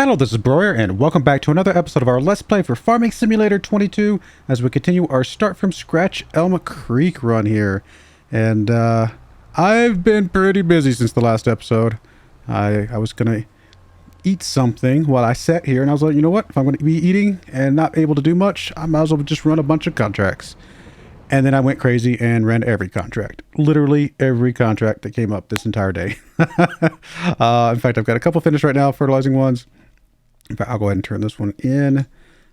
Hello, this is Broyar, and welcome back to another episode of our Let's Play for Farming Simulator 22 as we continue our start from scratch Elmcreek run here. And I've been pretty busy since the last episode. I was going to eat something while I sat here, and I was like, you know what? If I'm going to be eating and not able to do much, I might as well just run a bunch of contracts. And then I went crazy and ran every contract. Literally every contract that came up this entire day. In fact, I've got a couple finished right now, fertilizing ones. In fact, I'll go ahead and turn this one in.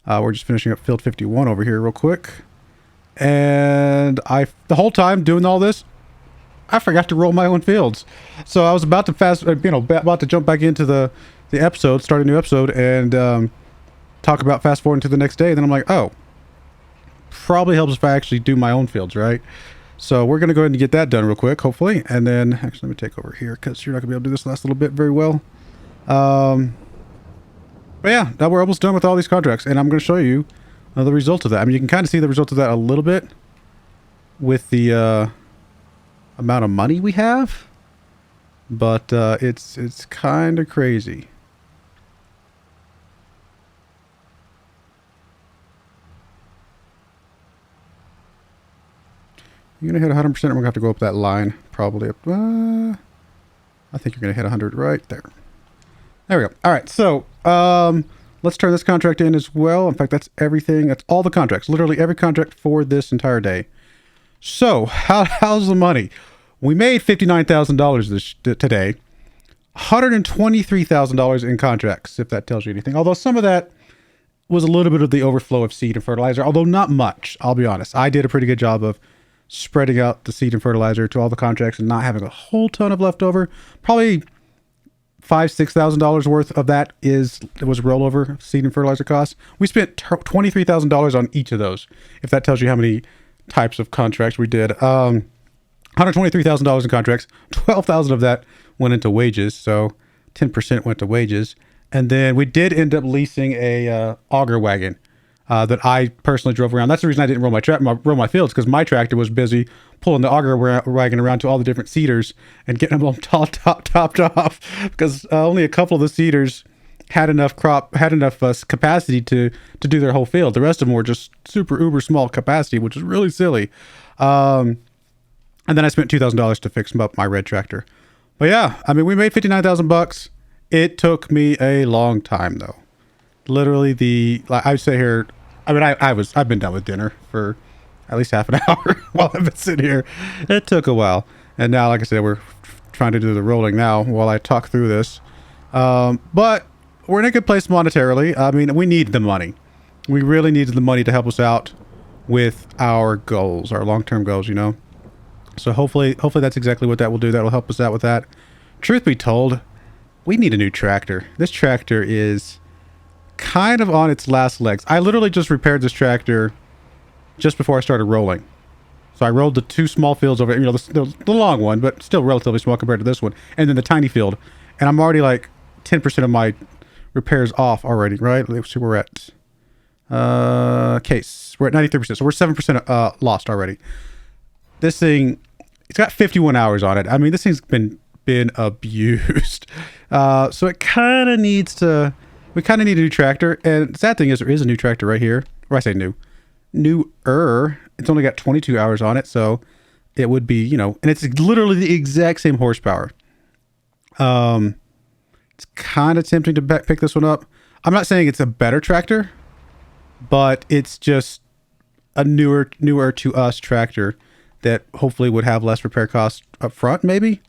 We're just finishing up field 51 over here real quick. And the whole time doing all this, I forgot to roll my own fields. So I was about to about to jump back into the episode, start a new episode, and talk about fast forwarding to the next day. Then I'm like, oh, probably helps if I actually do my own fields, right? So we're going to go ahead and get that done real quick, hopefully. And then, actually, let me take over here because you're not going to be able to do this last little bit very well. But yeah, now we're almost done with all these contracts, and I'm going to show you the result of that. I mean, you can kind of see the result of that a little bit with the amount of money we have, but it's kind of crazy. You're going to hit 100%, and we're going to have to go up that line, probably up. I think you're going to hit 100 right there. There we go. All right, so let's turn this contract in as well. In fact, that's everything. That's all the contracts. Literally every contract for this entire day. So how's the money? We made $59,000 today. $123,000 in contracts, if that tells you anything. Although some of that was a little bit of the overflow of seed and fertilizer, although not much, I'll be honest. I did a pretty good job of spreading out the seed and fertilizer to all the contracts and not having a whole ton of leftover. Probably $5,000-$6,000 worth of that was rollover seed and fertilizer costs. We spent $23,000 on each of those, if that tells you how many types of contracts we did. $123,000 in contracts. 12,000 of that went into wages, so 10% went to wages. And then we did end up leasing a auger wagon that I personally drove around. That's the reason I didn't roll my fields, because my tractor was busy pulling the auger wagon around to all the different seeders and getting them all topped off, because only a couple of the seeders had enough capacity to do their whole field. The rest of them were just super uber small capacity, which is really silly. And then I spent $2,000 to fix up my red tractor. But yeah, I mean, we made $59,000. It took me a long time though. Literally I say here, I mean, I've been done with dinner for at least half an hour while I've been sitting here. It took a while. And now, like I said, we're trying to do the rolling now while I talk through this. But we're in a good place monetarily. I mean, we need the money. We really needed the money to help us out with our goals, our long-term goals, you know? So hopefully that's exactly what that will do. That will help us out with that. Truth be told, we need a new tractor. This tractor is kind of on its last legs. I literally just repaired this tractor just before I started rolling. So I rolled the two small fields over, the long one, but still relatively small compared to this one, and then the tiny field. And I'm already like 10% of my repairs off already, right? Let's see where we're at. Case. We're at 93%. So we're 7% lost already. This thing, it's got 51 hours on it. I mean, this thing's been abused. So it kind of needs to... We kind of need a new tractor, and the sad thing is there is a new tractor right here. Or I say newer. It's only got 22 hours on it, so it would be, and it's literally the exact same horsepower. It's kind of tempting to pick this one up. I'm not saying it's a better tractor, but it's just a newer to us tractor that hopefully would have less repair costs up front, maybe.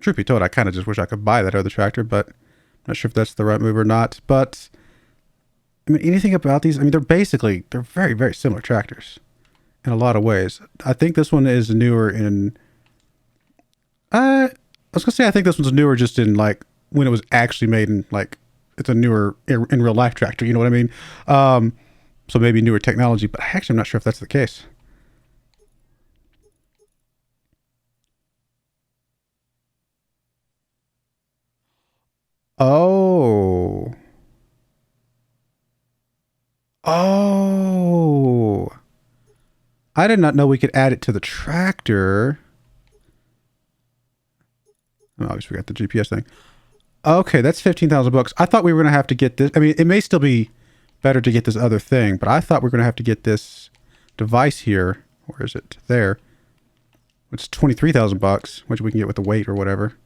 Truth be told, I kind of just wish I could buy that other tractor, but I'm not sure if that's the right move or not. But I mean, anything about these, I mean, they're very, very similar tractors in a lot of ways. I think this one is newer in, I was gonna say, I think this one's newer just in like when it was actually made in like, it's a newer in real life tractor. You know what I mean? So maybe newer technology, but I'm not sure if that's the case. Oh. I did not know we could add it to the tractor. Oh, I always forgot the GPS thing. Okay, that's 15,000 bucks. I thought we were going to have to get this. I mean, it may still be better to get this other thing, but I thought we were going to have to get this device here. Where is it? There. It's 23,000 bucks, which we can get with the weight or whatever.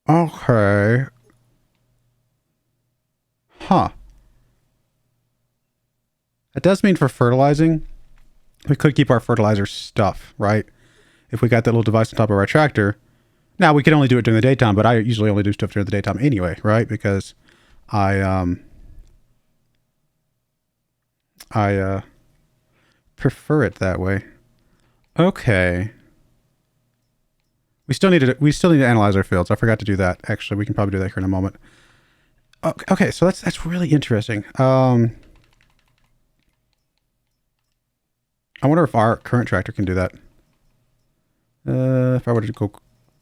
Okay. Huh. That does mean for fertilizing, we could keep our fertilizer stuff, right? If we got that little device on top of our tractor. Now, we can only do it during the daytime, but I usually only do stuff during the daytime anyway, right? Because I prefer it that way. Okay. We still need to analyze our fields. I forgot to do that. Actually, we can probably do that here in a moment. Okay, so that's really interesting. I wonder if our current tractor can do that. If I were to go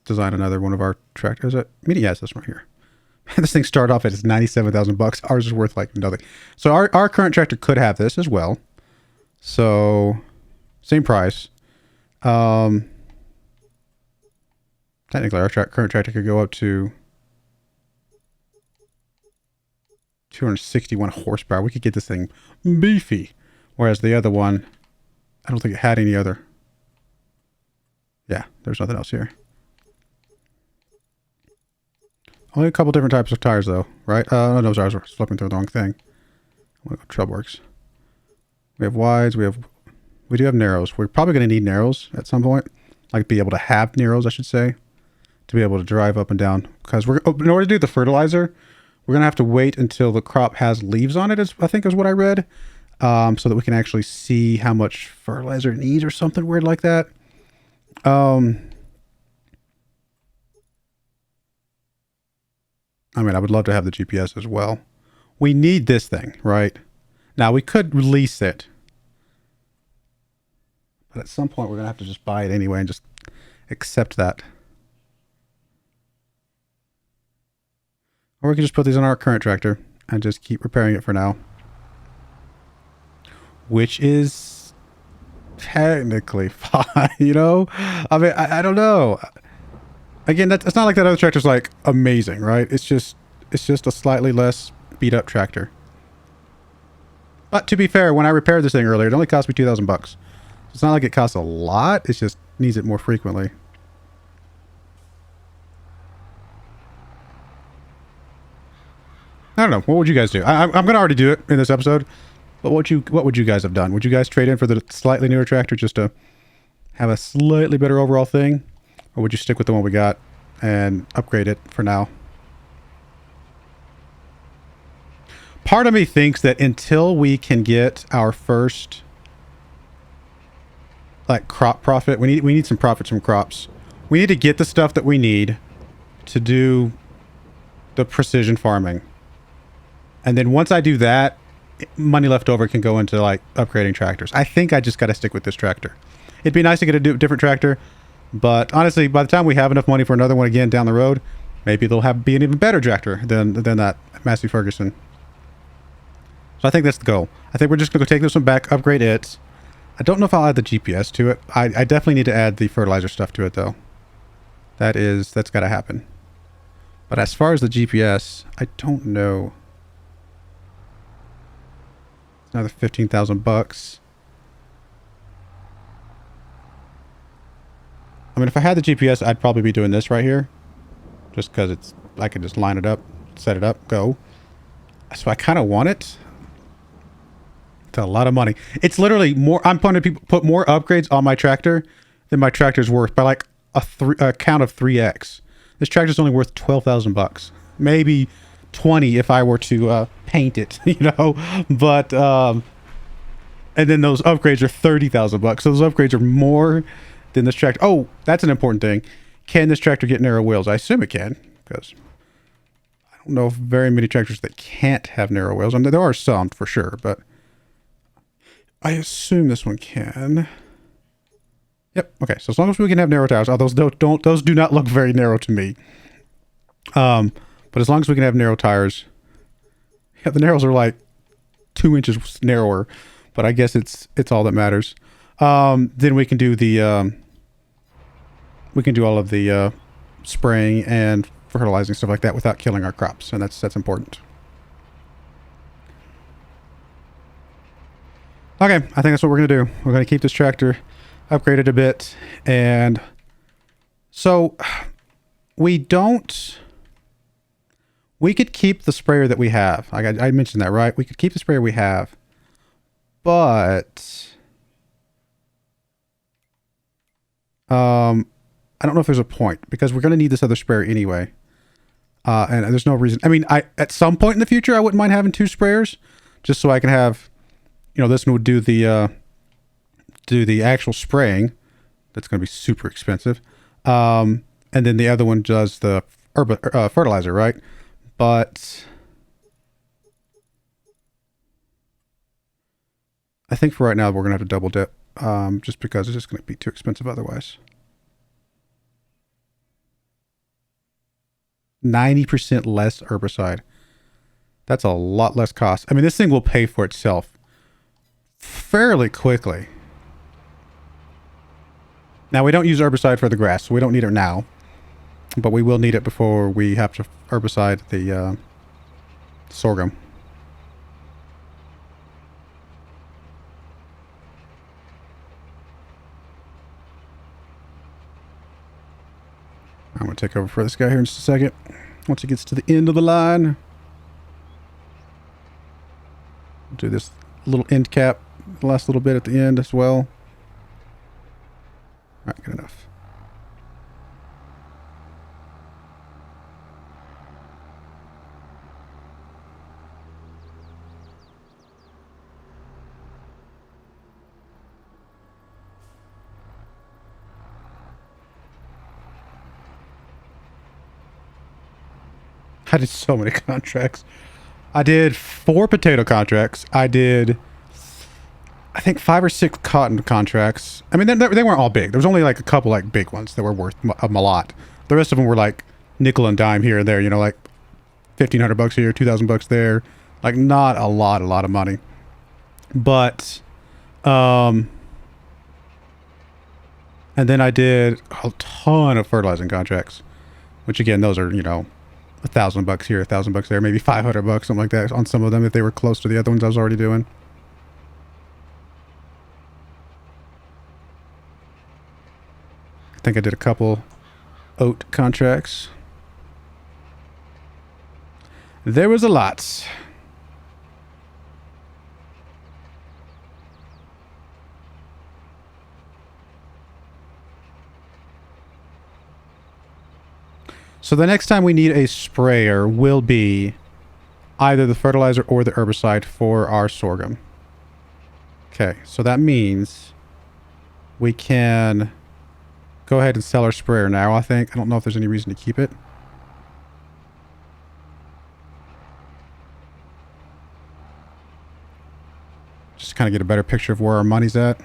design another one of our tractors, yes, this one here. This thing started off at 97,000 bucks. Ours is worth like nothing. So our current tractor could have this as well. So same price. Technically, our current tractor could go up to 261 horsepower. We could get this thing beefy. Whereas the other one, I don't think it had any other. Yeah, there's nothing else here. Only a couple different types of tires, though, right? No, sorry, I was flipping through the wrong thing. I want to go Trubworks. We have wides. We do have narrows. We're probably going to need narrows at some point. Like, be able to have narrows, I should say, to be able to drive up and down. Because in order to do the fertilizer, we're going to have to wait until the crop has leaves on it, I think is what I read, so that we can actually see how much fertilizer it needs or something weird like that. I mean, I would love to have the GPS as well. We need this thing, right? Now, we could release it. But at some point, we're going to have to just buy it anyway and just accept that. Or we can just put these on our current tractor and just keep repairing it for now. Which is technically fine, you know? I mean, I don't know. Again, it's not like that other tractor's like amazing, right? It's just a slightly less beat up tractor. But to be fair, when I repaired this thing earlier, it only cost me 2,000 bucks. It's not like it costs a lot. It just needs it more frequently. I don't know. What would you guys do? I'm going to already do it in this episode. But what would you guys have done? Would you guys trade in for the slightly newer tractor just to have a slightly better overall thing? Or would you stick with the one we got and upgrade it for now? Part of me thinks that until we can get our first like crop profit, we need some profits from crops. We need to get the stuff that we need to do the precision farming. And then once I do that, money left over can go into like upgrading tractors. I think I just got to stick with this tractor. It'd be nice to get a different tractor. But honestly, by the time we have enough money for another one again down the road, maybe they'll be an even better tractor than that Massey Ferguson. So I think that's the goal. I think we're just going to go take this one back, upgrade it. I don't know if I'll add the GPS to it. I definitely need to add the fertilizer stuff to it, though. That's got to happen. But as far as the GPS, I don't know. It's another 15,000 bucks. I mean, if I had the GPS, I'd probably be doing this right here. Just because I could just line it up, set it up, go. So I kind of want it. It's a lot of money. It's literally more. I'm planning to put more upgrades on my tractor than my tractor's worth by like a count of 3x. This tractor's only worth 12,000 bucks. Maybe 20 if I were to paint it, you know. But and then those upgrades are 30,000 bucks. So those upgrades are more than this tractor. Oh, that's an important thing. Can this tractor get narrow wheels? I assume it can, because I don't know of very many tractors that can't have narrow wheels. I mean, there are some for sure, but I assume this one can. Yep. Okay. So as long as we can have narrow tires, those do not look very narrow to me. But as long as we can have narrow tires, yeah, the narrows are like 2 inches narrower, but I guess it's all that matters. Then we can do the we can do all of the spraying and fertilizing, stuff like that, without killing our crops, and that's important. Okay, I think that's what we're going to do. We're going to keep this tractor upgraded a bit, and so we could keep the sprayer that we have. I mentioned that, right? We could keep the sprayer we have, but I don't know if there's a point, because we're going to need this other sprayer anyway. And there's no reason. I mean, at some point in the future, I wouldn't mind having 2 sprayers, just so I can have, you know, this one would do the actual spraying. That's going to be super expensive. And then the other one does the fertilizer, right? But I think for right now, we're going to have to double dip, just because it's just going to be too expensive otherwise. 90% less herbicide. That's a lot less cost. I mean, this thing will pay for itself fairly quickly. Now, we don't use herbicide for the grass, so we don't need it now. But we will need it before we have to herbicide the sorghum. I'm going to take over for this guy here in just a second. Once he gets to the end of the line. Do this little end cap, the last little bit at the end as well. All right, good enough. I did so many contracts. I did 4 potato contracts. I did, I think, 5 or 6 cotton contracts. I mean, they weren't all big. There was only like a couple like big ones that were worth a lot. The rest of them were like nickel and dime here and there, you know, like $1,500 here, $2,000 there. Like not a lot of money. But, and then I did a ton of fertilizing contracts, which again, those are, you know, $1,000 here, $1,000 there, maybe $500, something like that on some of them if they were close to the other ones I was already doing. I think I did a couple oat contracts. There was a lot. So the next time we need a sprayer will be either the fertilizer or the herbicide for our sorghum. Okay, so that means we can go ahead and sell our sprayer now, I think. I don't know if there's any reason to keep it. Just to kind of get a better picture of where our money's at.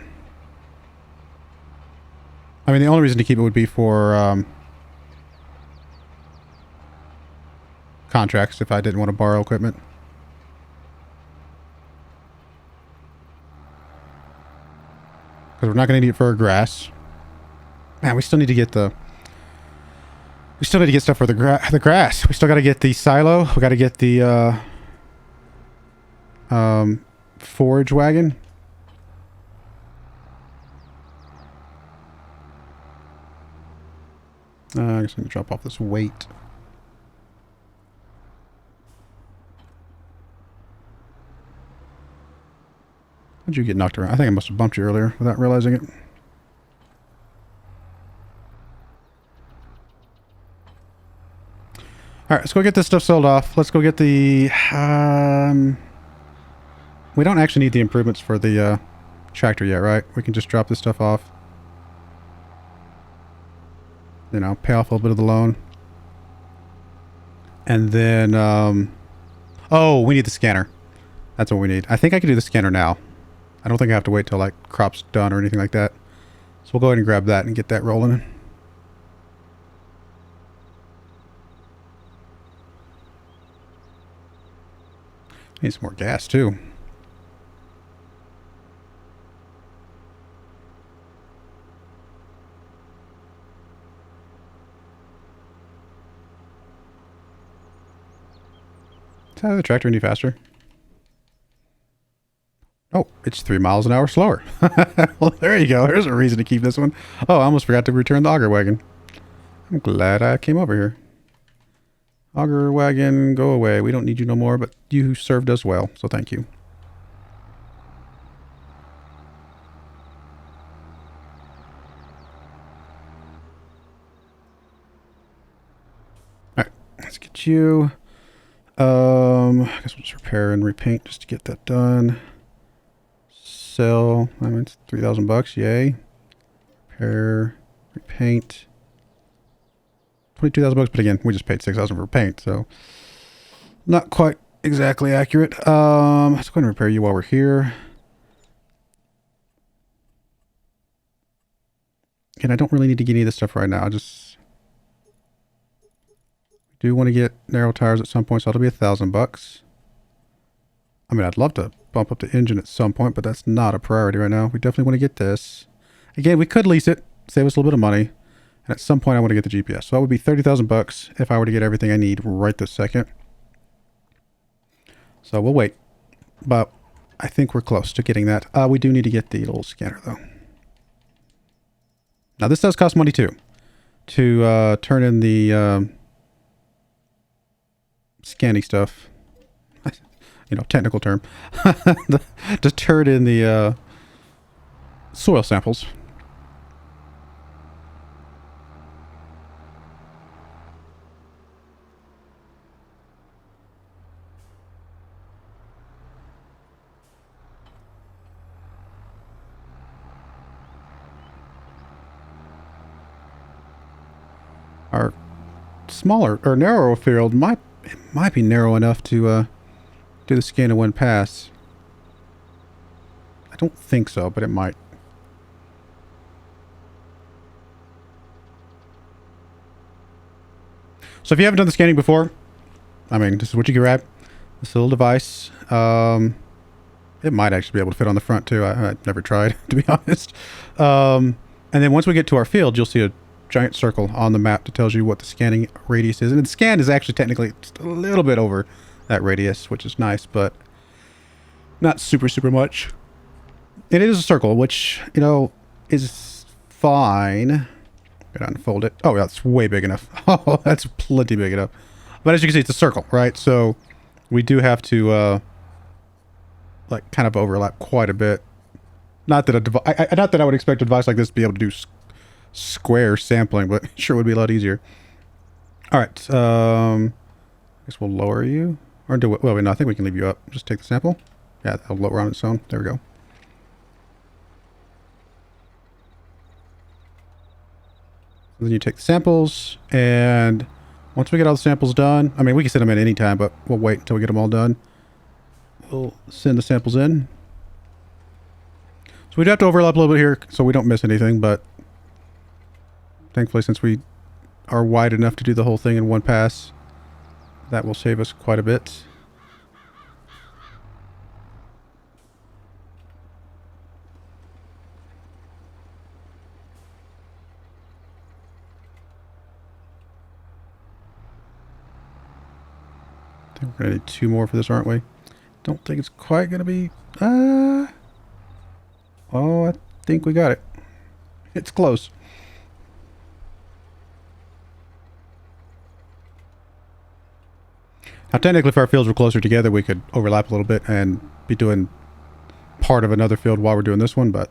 I mean, the only reason to keep it would be for contracts if I didn't want to borrow equipment. Because we're not going to need it for our grass. Man, we still need to get the... We still need to get stuff for the grass. We still got to get the silo. We got to get the forage wagon. I guess I'm going to drop off this weight. How'd you get knocked around? I think I must have bumped you earlier without realizing it. Alright, let's go get this stuff sold off. Let's go get the... we don't actually need the improvements for the tractor yet, right? We can just drop this stuff off. You know, pay off a little bit of the loan. And then... oh, we need the scanner. That's what we need. I think I can do the scanner now. I don't think I have to wait till like crop's done or anything like that. So we'll go ahead and grab that and get that rolling. Need some more gas too. Is that the tractor any faster? Oh, it's 3 miles an hour slower. Well, there you go. There's a reason to keep this one. Oh, I almost forgot to return the auger wagon. I'm glad I came over here. Auger wagon, go away. We don't need you no more, but you served us well, so thank you. Alright, let's get you. I guess we'll just repair and repaint just to get that done. Sell. I mean, it's $3,000, yay. Repair, repaint. 22,000 bucks, but again, we just paid 6,000 for paint, so not quite exactly accurate. Let's go ahead and repair you while we're here. And I don't really need to get any of this stuff right now. I just do want to get narrow tires at some point, so that'll be $1,000. I mean, I'd love to bump up the engine at some point, but that's not a priority right now. We definitely want to get this. Again, we could lease it, save us a little bit of money. And at some point I want to get the GPS. So that would be 30,000 bucks if I were to get everything I need right this second. So we'll wait. But I think we're close to getting that. We do need to get the little scanner though. Now this does cost money too. To turn in the scanning stuff. You know, technical term. To turn in the soil samples. Our smaller or narrower field might be narrow enough to do the scan in one pass. I don't think so, but it might. So if you haven't done the scanning before, I mean, this is what you grab. This little device. It might actually be able to fit on the front too. I've never tried, to be honest. And then once we get to our field, you'll see a giant circle on the map that tells you what the scanning radius is. And the scan is actually technically just a little bit over that radius, which is nice, but not super much. And it is a circle, which, you know, is fine. Gotta unfold it. Oh, yeah, it's way big enough. Oh, that's plenty big enough. But as you can see, it's a circle, right? So we do have to like kind of overlap quite a bit. Not that not that I would expect a device like this to be able to do square sampling, but sure would be a lot easier. All right, I guess we'll lower you, or do it. Well, no, I think we can leave you up. Just take the sample. Yeah, that'll lower on its own. There we go. Then you take the samples, and once we get all the samples done, I mean, we can send them in any time, but we'll wait until we get them all done. We'll send the samples in. So we do have to overlap a little bit here so we don't miss anything, but thankfully, since we are wide enough to do the whole thing in one pass, that will save us quite a bit. I think we're going to need 2 more for this, aren't we? Don't think it's quite going to be... Oh, I think we got it. It's close. Now, technically, if our fields were closer together, we could overlap a little bit and be doing part of another field while we're doing this one, but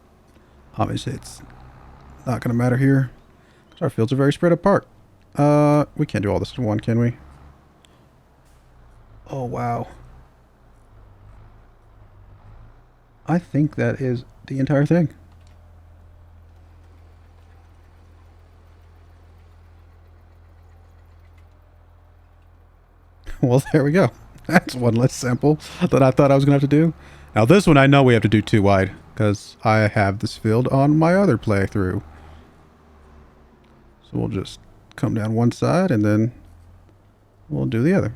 obviously it's not going to matter here because our fields are very spread apart. We can't do all this in one, can we? Oh, wow. I think that is the entire thing. Well, there we go. That's one less sample that I thought I was going to have to do. Now, this one I know we have to do 2 wide because I have this field on my other playthrough. So we'll just come down one side and then we'll do the other.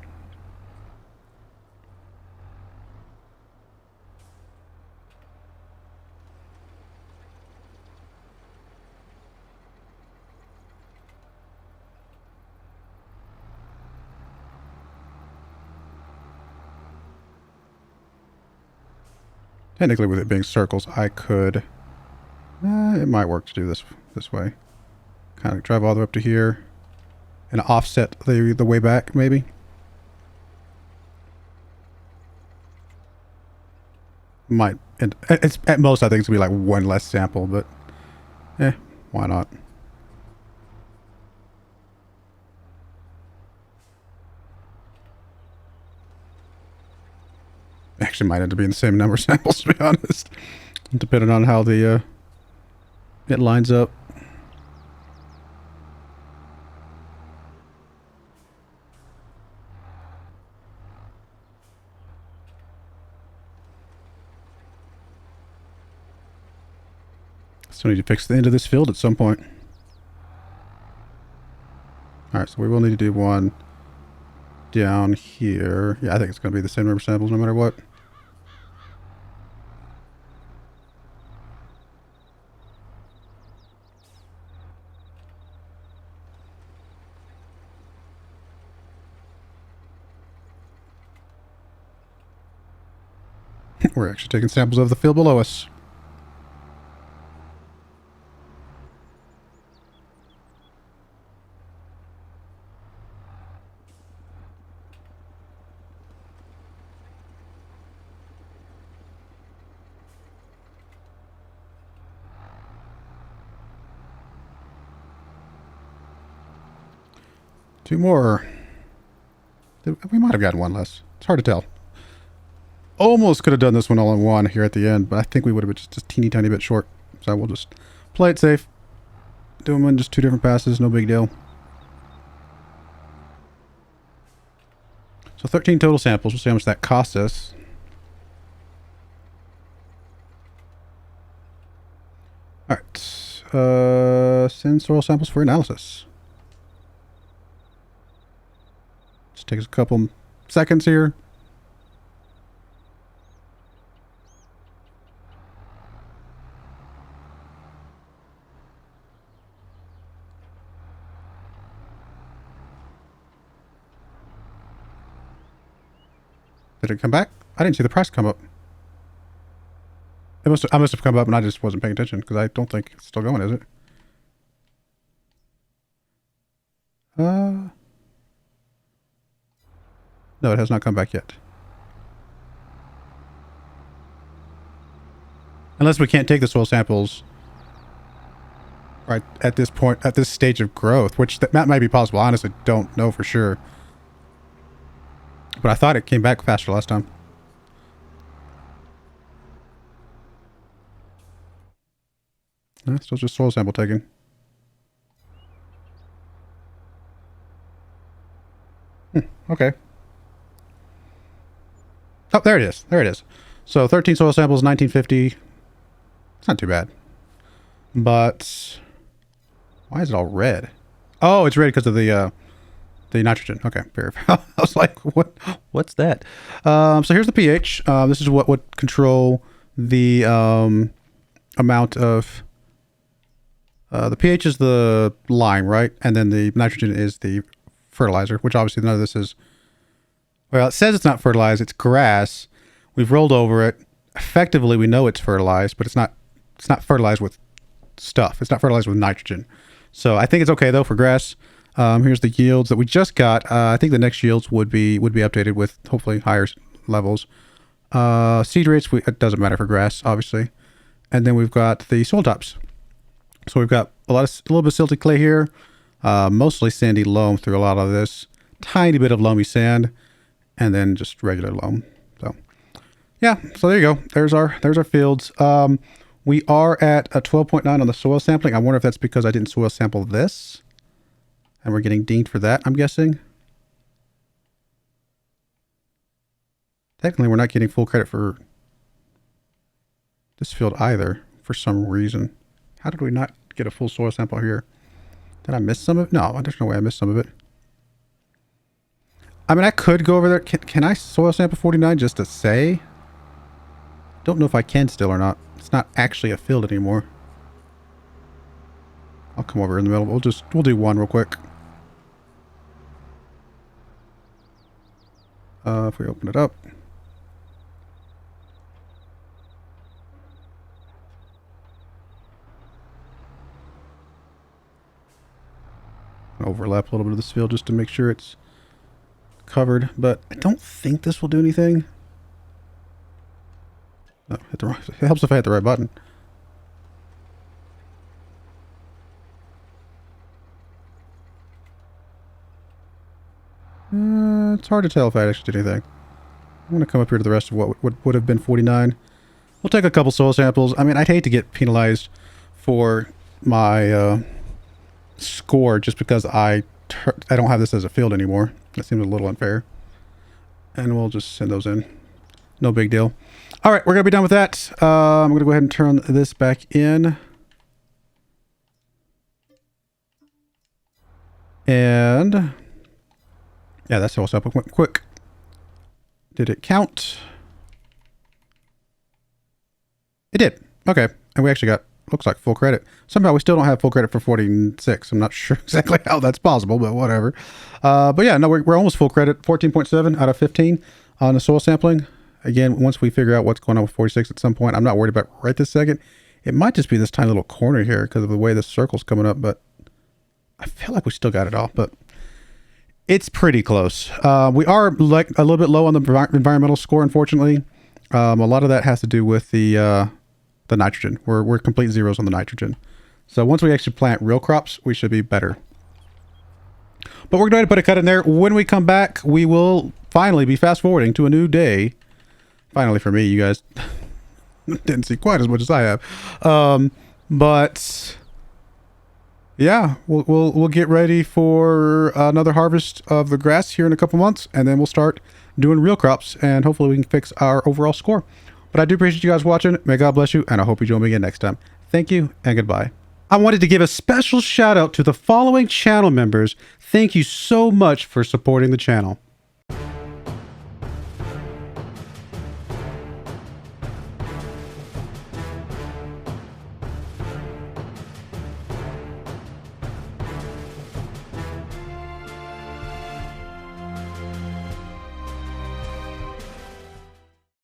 Technically, with it being circles, I could... it might work to do this way. Kind of drive all the way up to here. And offset the way back, maybe. Might... It's, at most, I think it's going to be like one less sample, but... why not? Actually might end up being the same number of samples, to be honest. Depending on how the it lines up. Still need to fix the end of this field at some point. Alright, so we will need to do one down here. Yeah, I think it's going to be the same number of samples no matter what. We're actually taking samples of the field below us. Two more. We might have gotten one less. It's hard to tell. Almost could have done this one all in one here at the end, but I think we would have been just a teeny tiny bit short. So we'll just play it safe. Do them in just 2 different passes, no big deal. So 13 total samples. We'll see how much that costs us. Alright. Send soil samples for analysis. Just takes a couple seconds here. Did it come back? I didn't see the price come up. I must have come up and I just wasn't paying attention because I don't think it's still going, is it? No, it has not come back yet. Unless we can't take the soil samples right at this point, at this stage of growth, which that might be possible. I honestly don't know for sure. But I thought it came back faster last time. Still just soil sample taking. Okay. Oh, there it is. There it is. So 13 soil samples, 1950. It's not too bad. But why is it all red? Oh, it's red because of the nitrogen. Okay, fair. I was like, what's that? So here's the pH. This is what would control the amount of the pH is the lime, right? And then the nitrogen is the fertilizer, which obviously none of this is. Well, it says it's not fertilized. It's grass. We've rolled over it. Effectively, we know it's fertilized, but it's not fertilized with stuff. It's not fertilized with nitrogen. So I think it's okay though for grass. Here's the yields that we just got. I think the next yields would be updated with hopefully higher levels. Seed rates, it doesn't matter for grass, obviously. And then we've got the soil tops. So we've got a little bit of silty clay here, mostly sandy loam through a lot of this, tiny bit of loamy sand, and then just regular loam. So yeah, so there you go. There's our fields. We are at a 12.9 on the soil sampling. I wonder if that's because I didn't soil sample this. And we're getting dinged for that, I'm guessing. Technically, we're not getting full credit for this field either, for some reason. How did we not get a full soil sample here? Did I miss some of it? No, there's no way I missed some of it. I mean, I could go over there. Can I soil sample 49 just to say? Don't know if I can still or not. It's not actually a field anymore. I'll come over in the middle. We'll do one real quick. If we open it up. overlap a little bit of this field just to make sure it's covered, but I don't think this will do anything. No, hit the right, it helps if I hit the right button. It's hard to tell if I actually did anything. I'm going to come up here to the rest of what would have been 49. We'll take a couple soil samples. I mean, I'd hate to get penalized for my score just because I don't have this as a field anymore. That seems a little unfair. And we'll just send those in. No big deal. All right, we're going to be done with that. I'm going to go ahead and turn this back in. And yeah, that's all up quick. Did it count? It did. Okay. And we actually got, looks like full credit. Somehow we still don't have full credit for 46. I'm not sure exactly how that's possible, but whatever. But yeah, no, we're almost full credit. 14.7 out of 15 on the soil sampling. Again, once we figure out what's going on with 46 at some point, I'm not worried about right this second. It might just be this tiny little corner here because of the way the circle's coming up, but I feel like we still got it all, but it's pretty close. We are like a little bit low on the environmental score, unfortunately. A lot of that has to do with the nitrogen. We're complete zeros on the nitrogen. So once we actually plant real crops, we should be better. But we're going to put a cut in there. When we come back, we will finally be fast forwarding to a new day. Finally for me, you guys didn't see quite as much as I have. But yeah, we'll get ready for another harvest of the grass here in a couple months, and then we'll start doing real crops, and hopefully we can fix our overall score. But I do appreciate you guys watching. May God bless you, and I hope you join me again next time. Thank you, and goodbye. I wanted to give a special shout out to the following channel members. Thank you so much for supporting the channel.